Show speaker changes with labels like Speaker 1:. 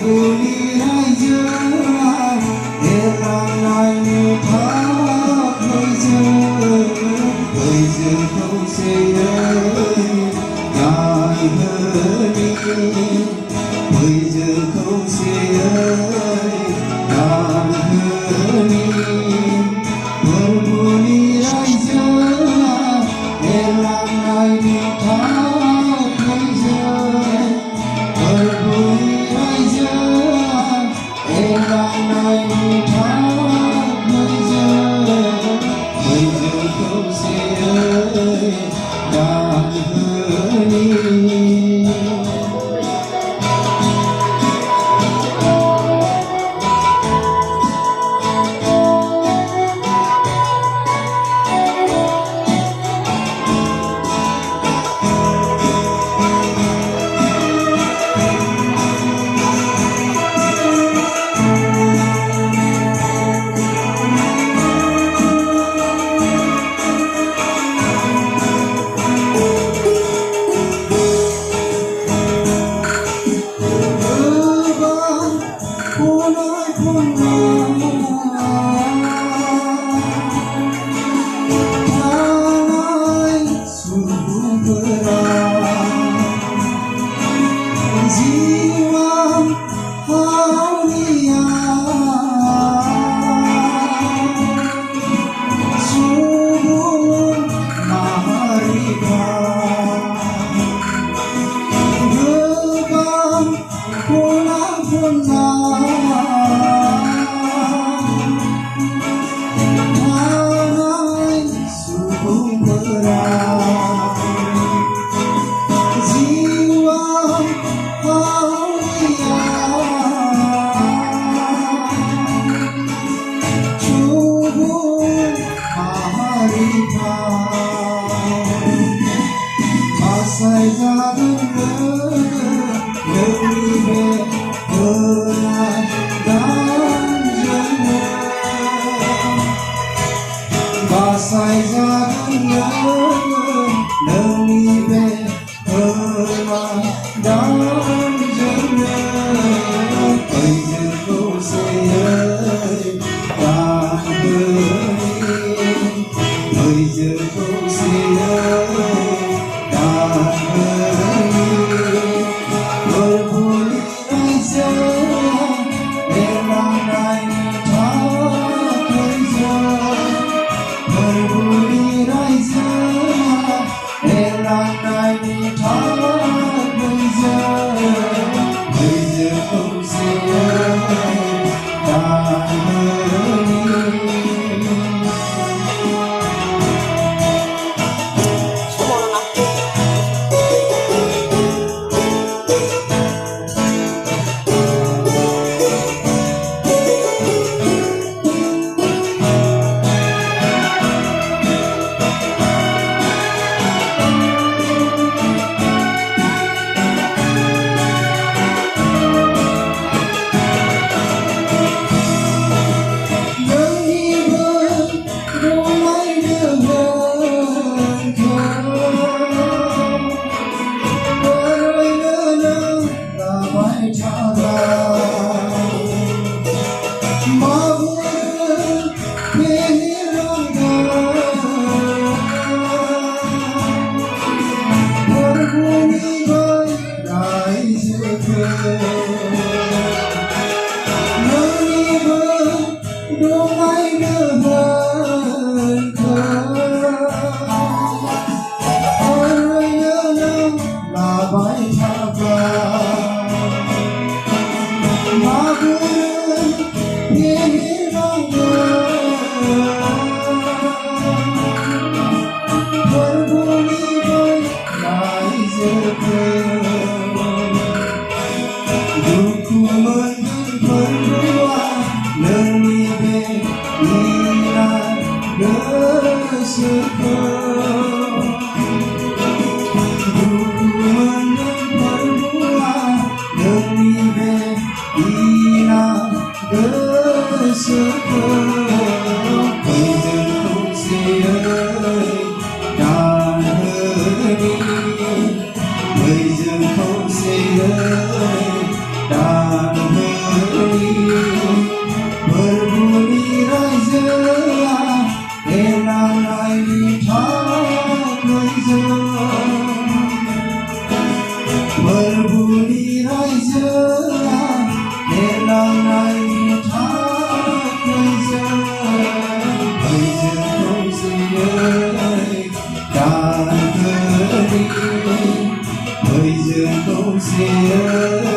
Speaker 1: Buli raja elang nai tháp bây giờ không sẽ ngài hỡi bây giờ không sẽ ngài hỡi Buli raja elang nai tháp bây giờ Buli raja elang nai tháp bây giờ không sẽ ngài hỡi Sai ra nhớ nâng đi về mà đón dẫn bây giờ không sẽ ta bây giờ không sẽ ta Buli raja elang nai tháp bây giờ Buli raja elang nai tháp bây giờ không sẽ ngài hỡi Bây giờ không sẽ đàn đi nói dơ để lòng này thắt cây dơ thời dương không gì ơi cả thơ đi thời dương không gì ơi